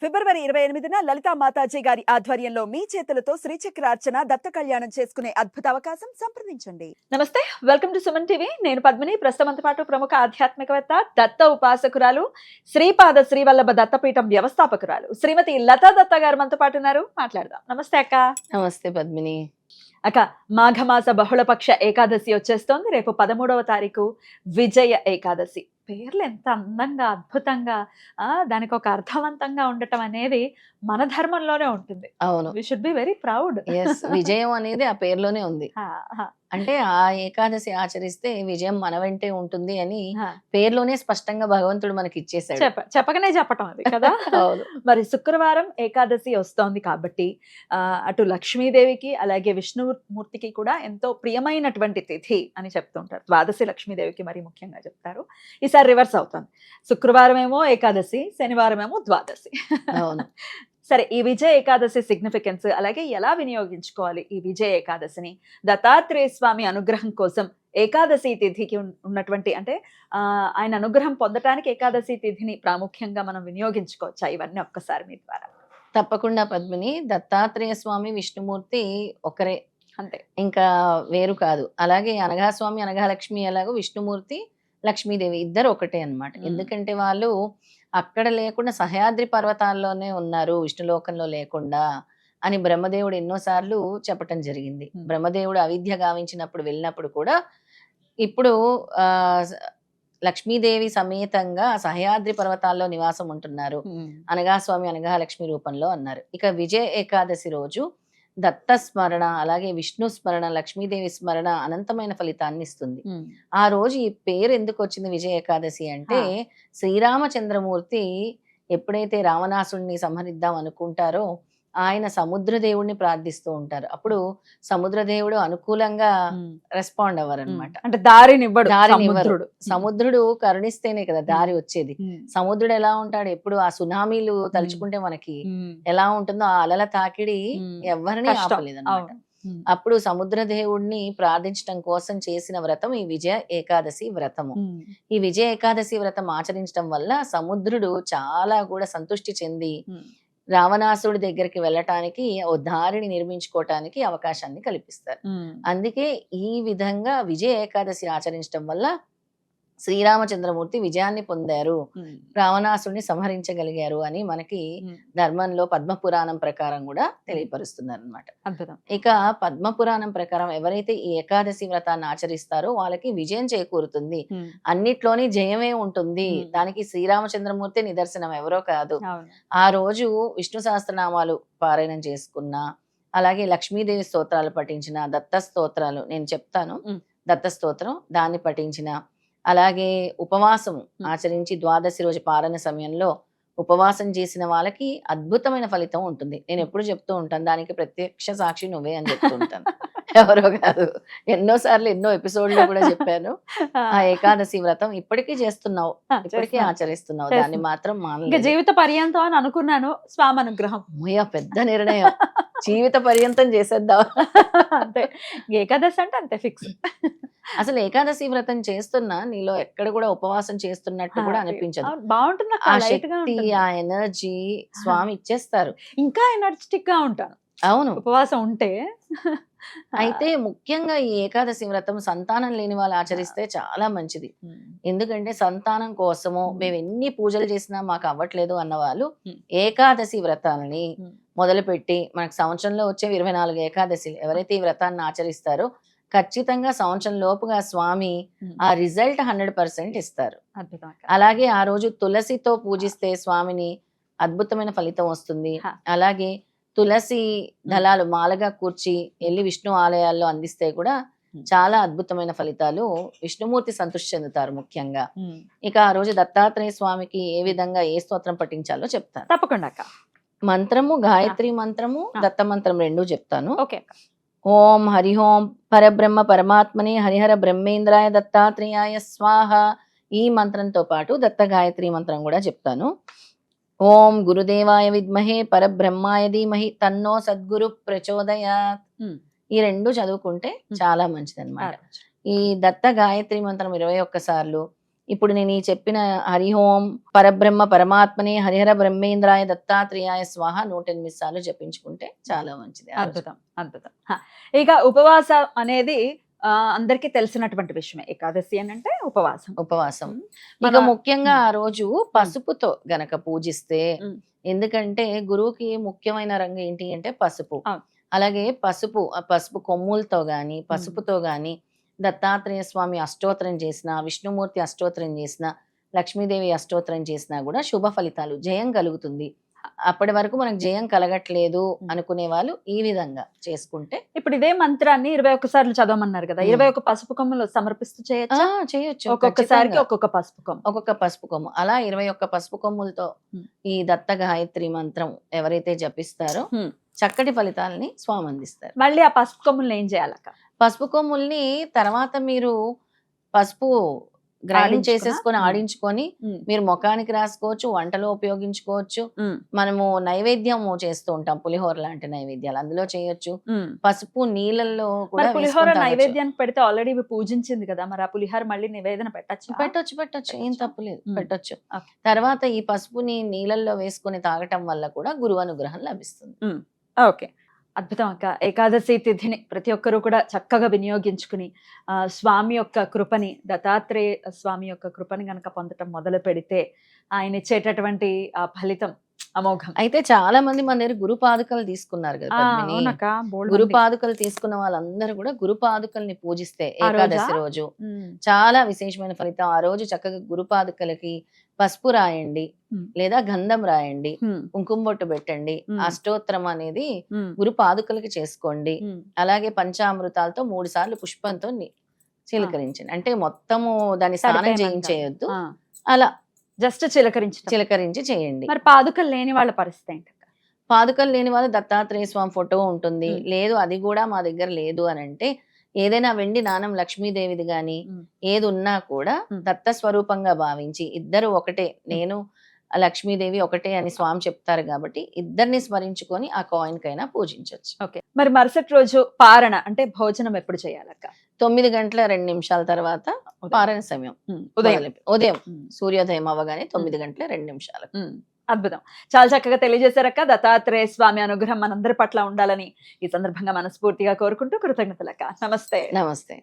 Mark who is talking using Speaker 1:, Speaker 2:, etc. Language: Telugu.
Speaker 1: ఫిబ్రవరి 28న లలితా మాతాజీ గారి ఆధ్వర్యంలో మీ చేతులతో శ్రీచక్రార్చన దత్త కళ్యాణం చేసుకునే అద్భుత అవకాశం సంప్రదించండి. నమస్తే, వెల్కమ్ టు సుమన్ టీవీ. నేను పద్మిని. ప్రస్తుతంతో పాటు ప్రముఖ ఆధ్యాత్మికవేత్త, దత్త ఉపాసకురాలు, శ్రీపాద శ్రీవల్లభ దత్తపీఠం వ్యవస్థాపకురాలు శ్రీమతి లతా దత్త గారు మనతో పాటు ఉన్నారు. మాట్లాడదాం. నమస్తే అక్క.
Speaker 2: నమస్తే పద్మిని.
Speaker 1: అక్క, మాఘమాస బహుళపక్ష ఏకాదశి వచ్చేస్తోంది. రేపు 13వ తారీఖు విజయ ఏకాదశి. పేర్లు ఎంత అందంగా, అద్భుతంగా, దానికి ఒక అర్థవంతంగా ఉండటం అనేది మన ధర్మంలోనే ఉంటుంది.
Speaker 2: అవును,
Speaker 1: we should be very proud.
Speaker 2: విజయం అనేది ఆ పేర్లోనే ఉంది. అంటే ఆ ఏకాదశి ఆచరిస్తే విజయం మన వెంటే ఉంటుంది అని పేర్లోనే స్పష్టంగా భగవంతుడు మనకి ఇచ్చేసాడు.
Speaker 1: చెప్పకనే చెప్పటం అది కదా. మరి శుక్రవారం ఏకాదశి వస్తోంది కాబట్టి అటు లక్ష్మీదేవికి అలాగే విష్ణుమూర్తికి కూడా ఎంతో ప్రియమైనటువంటి తిథి అని చెప్తుంటారు. ద్వాదశి లక్ష్మీదేవికి మరి ముఖ్యంగా చెప్తారు. ఈసారి రివర్స్ అవుతుంది. శుక్రవారం ఏమో ఏకాదశి, శనివారం ఏమో ద్వాదశి.
Speaker 2: అవును.
Speaker 1: సరే, ఈ విజయ ఏకాదశి సిగ్నిఫికెన్స్, అలాగే ఎలా వినియోగించుకోవాలి ఈ విజయ ఏకాదశిని, దత్తాత్రేయ స్వామి అనుగ్రహం కోసం ఏకాదశి తిథికి ఉన్నటువంటి, అంటే ఆయన అనుగ్రహం పొందటానికి ఏకాదశి తిథిని ప్రాముఖ్యంగా మనం వినియోగించుకోవచ్చా? ఇవన్నీ ఒక్కసారి మీ ద్వారా.
Speaker 2: తప్పకుండా పద్మిని. దత్తాత్రేయ స్వామి, విష్ణుమూర్తి ఒకరే,
Speaker 1: అంతే,
Speaker 2: ఇంకా వేరు కాదు. అలాగే అనఘాస్వామి, అనఘాలక్ష్మి ఎలాగో విష్ణుమూర్తి, లక్ష్మీదేవి ఇద్దరు ఒకటే అన్నమాట. ఎందుకంటే వాళ్ళు అక్కడ లేకుండా సహ్యాద్రి పర్వతాల్లోనే ఉన్నారు, విష్ణులోకంలో లేకుండా అని బ్రహ్మదేవుడు ఎన్నోసార్లు చెప్పటం జరిగింది. బ్రహ్మదేవుడు అవిద్య గావించినప్పుడు వెళ్ళినప్పుడు కూడా ఇప్పుడు ఆ లక్ష్మీదేవి సమేతంగా సహ్యాద్రి పర్వతాల్లో నివాసం ఉంటున్నారు, అనఘాస్వామి, అనఘాలక్ష్మి రూపంలో అన్నారు. ఇక విజయ ఏకాదశి రోజు దత్త స్మరణ, అలాగే విష్ణు స్మరణ, లక్ష్మీదేవి స్మరణ అనంతమైన ఫలితాన్ని ఇస్తుంది. ఆ రోజు ఈ పేరు ఎందుకు వచ్చింది విజయ ఏకాదశి అంటే, శ్రీరామచంద్రమూర్తి ఎప్పుడైతే రావణాసుడిని సంహరిద్దాం అనుకుంటారో ఆయన సముద్రదేవుడిని ప్రార్థిస్తూ ఉంటారు. అప్పుడు సముద్రదేవుడు అనుకూలంగా రెస్పాండ్ అవ్వరు అనమాట.
Speaker 1: అంటే దారినివ్వడు.
Speaker 2: సముద్రుడు కరుణిస్తేనే కదా దారి వచ్చేది. సముద్రుడు ఎలా ఉంటాడు, ఎప్పుడు ఆ సునామీలు తలుచుకుంటే మనకి ఎలా ఉంటుందో ఆ అలల తాకిడి ఎవరిని ఆపలేదు అనమాట. అప్పుడు సముద్రదేవుడిని ప్రార్థించడం కోసం చేసిన వ్రతం ఈ విజయ ఏకాదశి వ్రతము. ఈ విజయ ఏకాదశి వ్రతం ఆచరించడం వల్ల సముద్రుడు చాలా కూడా సంతృష్టి చెంది రావణాసుడి దగ్గరికి వెళ్ళటానికి ఓ దారిని నిర్మించుకోవటానికి అవకాశాన్ని కల్పిస్తారు. అందుకే ఈ విధంగా విజయ ఏకాదశి ఆచరించడం వల్ల శ్రీరామచంద్రమూర్తి విజయాన్ని పొందారు, రావణాసుడిని సంహరించగలిగారు అని మనకి ధర్మంలో పద్మపురాణం ప్రకారం కూడా తెలియపరుస్తున్నారు అనమాట. ఇక పద్మపురాణం ప్రకారం ఎవరైతే ఈ ఏకాదశి వ్రతాన్ని ఆచరిస్తారో వాళ్ళకి విజయం చేకూరుతుంది, అన్నిట్లోని జయమే ఉంటుంది. దానికి శ్రీరామచంద్రమూర్తి నిదర్శనం, ఎవరో కాదు. ఆ రోజు విష్ణు సహస్రనామాలు పారాయణం చేసుకున్నా, అలాగే లక్ష్మీదేవి స్తోత్రాలు పఠించిన, దత్త స్తోత్రాలు నేను చెప్తాను, దత్త స్తోత్రం దాన్ని పఠించిన, అలాగే ఉపవాసం ఆచరించి ద్వాదశి రోజు పారణ సమయంలో ఉపవాసం చేసిన వాళ్ళకి అద్భుతమైన ఫలితం ఉంటుంది. నేను ఎప్పుడు చెప్తూ ఉంటాను, దానికి ప్రత్యక్ష సాక్షి నువ్వే అని చెప్తూ ఉంటాను, ఎవరో కాదు. ఎన్నోసార్లు ఎన్నో ఎపిసోడ్లో కూడా చెప్పాను. ఆ ఏకాదశి వ్రతం ఇప్పటికీ చేస్తున్నావు, ఇప్పటికీ ఆచరిస్తున్నావు, దాన్ని మాత్రం మానలేదు.
Speaker 1: జీవిత పర్యంతం అని అనుకున్నాను, స్వామి అనుగ్రహం.
Speaker 2: పెద్ద నిర్ణయం, జీవిత పర్యంతం చేసేద్దాం
Speaker 1: అంతే. ఏకాదశి అంటే అంతే ఫిక్స్.
Speaker 2: అసలు ఏకాదశి వ్రతం చేస్తున్నా నీలో ఎక్కడ కూడా ఉపవాసం చేస్తున్నట్టు కూడా అనిపించదు.
Speaker 1: బాగుంటుంది,
Speaker 2: ఆ శక్తి, ఆ ఎనర్జీ స్వామి ఇచ్చేస్తారు.
Speaker 1: ఇంకా ఎనర్జెటిక్ గా ఉంటాను,
Speaker 2: అవును,
Speaker 1: ఉపవాసం ఉంటే.
Speaker 2: అయితే ముఖ్యంగా ఈ ఏకాదశి వ్రతం సంతానం లేని వాళ్ళు ఆచరిస్తే చాలా మంచిది. ఎందుకంటే సంతానం కోసము మేము ఎన్ని పూజలు చేసినా మాకు అవ్వట్లేదు అన్న వాళ్ళు ఏకాదశి వ్రతాలని మొదలుపెట్టి, మనకు సంవత్సరంలో వచ్చే 24 ఏకాదశిలు ఎవరైతే ఈ వ్రతాన్ని ఆచరిస్తారో ఖచ్చితంగా సంవత్సరం లోపుగా స్వామి ఆ రిజల్ట్ 100% ఇస్తారు. అలాగే ఆ రోజు తులసితో పూజిస్తే స్వామిని అద్భుతమైన ఫలితం వస్తుంది. అలాగే తులసి దళాలు మాలగా కూర్చి వెళ్ళి విష్ణు ఆలయాల్లో అందిస్తే కూడా చాలా అద్భుతమైన ఫలితాలు, విష్ణుమూర్తి సంతృష్టి చెందుతారు ముఖ్యంగా. ఇక ఆ రోజు దత్తాత్రేయ స్వామికి ఏ విధంగా ఏ స్తోత్రం పఠించాలో చెప్తాను.
Speaker 1: తప్పకుండా.
Speaker 2: మంత్రము గాయత్రి మంత్రము, దత్త మంత్రం రెండూ చెప్తాను.
Speaker 1: ఓకే.
Speaker 2: ఓం హరి ఓం పరబ్రహ్మ పరమాత్మనే హరిహర బ్రహ్మేంద్రాయ దత్తాత్రేయాయ స్వాహ. ఈ మంత్రంతో పాటు దత్త గాయత్రి మంత్రం కూడా చెప్తాను. ఓం గురుదేవాయ విద్మహే పరబ్రహ్మాయ ధీమహి తన్నో సద్గురు ప్రచోదయాత్. ఈ రెండు చదువుకుంటే చాలా మంచిది అనమాట. ఈ దత్త గాయత్రి మంత్రం 21 సార్లు, ఇప్పుడు నేను ఈ చెప్పిన హరి ఓం పరబ్రహ్మ పరమాత్మనే హరిహర బ్రహ్మేంద్రాయ దత్తాత్రేయాయ స్వాహ 108 సార్లు జపించుకుంటే చాలా మంచిది ఆ రోజు.
Speaker 1: అద్భుతం అద్భుతం ఇక ఉపవాసం అనేది అందరికీ తెలిసినటువంటి విషయమే. ఏకాదశి అని అంటే ఉపవాసం.
Speaker 2: ఉపవాసం
Speaker 1: ఉమ్.
Speaker 2: ఇక
Speaker 1: మన-
Speaker 2: ముఖ్యంగా ఆ రోజు పసుపుతో గనక పూజిస్తే,
Speaker 1: ఉమ్.
Speaker 2: ఎందుకంటే గురువుకి ముఖ్యమైన రంగు ఏంటి అంటే పసుపు.
Speaker 1: అవును.
Speaker 2: అలాగే ఆ పసుపు కొమ్ములతో గాని పసుపుతో గాని దత్తాత్రేయ స్వామి అష్టోత్తరం చేసిన, విష్ణుమూర్తి అష్టోత్తరం చేసిన, లక్ష్మీదేవి అష్టోత్తరం చేసినా కూడా శుభ ఫలితాలు, జయం కలుగుతుంది. అప్పటి వరకు మనకు జయం కలగట్లేదు అనుకునే వాళ్ళు ఈ విధంగా చేసుకుంటే
Speaker 1: ఇప్పుడు ఇదే మంత్రాన్ని 21 సార్లు చదవమన్నారు కదా, 21 పసుపు కొమ్మలు సమర్పిస్తూ చేయొచ్చా?
Speaker 2: చేయొచ్చు.
Speaker 1: ఒక్కొక్కసారికి
Speaker 2: ఖచ్చితంగా.
Speaker 1: ఒక్కొక్క పసుపు కొమ్మ.
Speaker 2: ఒక్కొక్క పసుపు కొమ్ము అలా 21 పసుపు కొమ్ములతో
Speaker 1: ఉమ్.
Speaker 2: ఈ దత్త గాయత్రి మంత్రం ఎవరైతే జపిస్తారో
Speaker 1: ఉమ్.
Speaker 2: చక్కటి ఫలితాలని స్వామి అందిస్తారు.
Speaker 1: మళ్ళీ ఆ పసుపు కొమ్ముల్ని ఏం చేయాలక్క?
Speaker 2: పసుపు కొమ్ముల్ని తర్వాత మీరు పసుపు గ్రైండ్
Speaker 1: ఆడించుకున్నా?
Speaker 2: చేసేసుకొని ఆడించుకొని
Speaker 1: ఉమ్.
Speaker 2: మీరు ముఖానికి రాసుకోవచ్చు, వంటలో ఉపయోగించుకోవచ్చు.
Speaker 1: ఉమ్.
Speaker 2: మనము నైవేద్యం చేస్తూ ఉంటాం, పులిహోర లాంటి నైవేద్యాలు అందులో చేయొచ్చు.
Speaker 1: ఉమ్.
Speaker 2: పసుపు నీళ్ళల్లో కూడా
Speaker 1: మరి పులిహోర
Speaker 2: వేసుకొని తాగొచ్చు.
Speaker 1: నైవేద్యానికి పెడితే ఆల్రెడీ పూజించింది కదా, మరి ఆ పులిహోర మళ్ళీ నివేదన పెట్టచ్చు?
Speaker 2: పెట్టొచ్చు ఏం
Speaker 1: పెట్టొచ్చా?
Speaker 2: తప్పులేదు,
Speaker 1: ఉమ్.
Speaker 2: పెట్టొచ్చు.
Speaker 1: ఓకే.
Speaker 2: తర్వాత ఈ పసుపుని నీళ్ళల్లో వేసుకొని తాగటం వల్ల కూడా గురువు అనుగ్రహం లభిస్తుంది.
Speaker 1: ఓకే, అద్భుతం అక్క. ఏకాదశి తిథిని ప్రతి ఒక్కరూ కూడా చక్కగా వినియోగించుకుని స్వామి యొక్క కృపని, దత్తాత్రేయ స్వామి యొక్క కృపని గనక పొందటం మొదలు పెడితే ఆయన ఇచ్చేటటువంటి ఆ ఫలితం అమోఘం.
Speaker 2: అయితే చాలా మంది మన దగ్గర గురు పాదుకలు తీసుకున్నారు కదా పద్మిని.
Speaker 1: అవునక్క, బోల్డ్
Speaker 2: గురు
Speaker 1: మంది.
Speaker 2: పాదుకలు తీసుకున్న వాళ్ళందరూ కూడా గురు పాదుకల్ని పూజిస్తే
Speaker 1: ఆ రోజా?
Speaker 2: ఏకాదశి రోజు
Speaker 1: ఉమ్.
Speaker 2: చాలా విశేషమైన ఫలితం. ఆ రోజు చక్కగా గురు పాదుకలకి పసుపు రాయండి,
Speaker 1: ఉమ్.
Speaker 2: లేదా గంధం రాయండి,
Speaker 1: ఉమ్.
Speaker 2: కుంకుమ బొట్టు పెట్టండి.
Speaker 1: ఉమ్.
Speaker 2: అష్టోత్తరం అనేది
Speaker 1: ఉమ్.
Speaker 2: గురు పాదుకలకి చేసుకోండి.
Speaker 1: ఉమ్.
Speaker 2: అలాగే పంచామృతాలతో 3 సార్లు పుష్పంతో చిలకరించండి. అంటే మొత్తము దాన్ని స్నానం
Speaker 1: తడిపేయమంటారు.
Speaker 2: చేయించేయొద్దు,
Speaker 1: ఆ.
Speaker 2: అలా
Speaker 1: జస్ట్ చిలకరించడం.
Speaker 2: చిలకరించి చేయండి.
Speaker 1: మరి పాదుకలు లేని వాళ్ళ పరిస్థితి ఏంటక్క?
Speaker 2: పాదుకలు లేని వాళ్ళు దత్తాత్రేయ స్వామి ఫోటో ఉంటుంది.
Speaker 1: ఉమ్.
Speaker 2: లేదు అది కూడా మా దగ్గర లేదు అని అంటే ఏదైనా వెండి నాణం లక్ష్మీదేవిది గాని
Speaker 1: ఉమ్.
Speaker 2: ఏది ఉన్నా కూడా
Speaker 1: ఉమ్.
Speaker 2: దత్త స్వరూపంగా భావించి ఇద్దరు ఒకటే, నేను ఆ లక్ష్మీదేవి ఒకటే అని స్వామి చెప్తారు కాబట్టి ఇద్దరిని స్మరించుకొని ఆ కాయిన్ కైనా పూజించవచ్చు.
Speaker 1: ఓకే, మరి మరుసటి రోజు పారణ అంటే భోజనం ఎప్పుడు చేయాలక్క?
Speaker 2: 9 గంటల 2 నిమిషాల తర్వాత పారణ సమయం
Speaker 1: ఉదయం.
Speaker 2: ఉదయం
Speaker 1: ఉమ్.
Speaker 2: సూర్యోదయం అవ్వగానే 9 గంటల 2 నిమిషాలు.
Speaker 1: అద్భుతం, చాలా చక్కగా తెలియజేశారక్క. దత్తాత్రేయ స్వామి అనుగ్రహం మనందరి పట్ల ఉండాలని ఈ సందర్భంగా మనస్ఫూర్తిగా కోరుకుంటూ కృతజ్ఞతలక్క. నమస్తే.
Speaker 2: నమస్తే.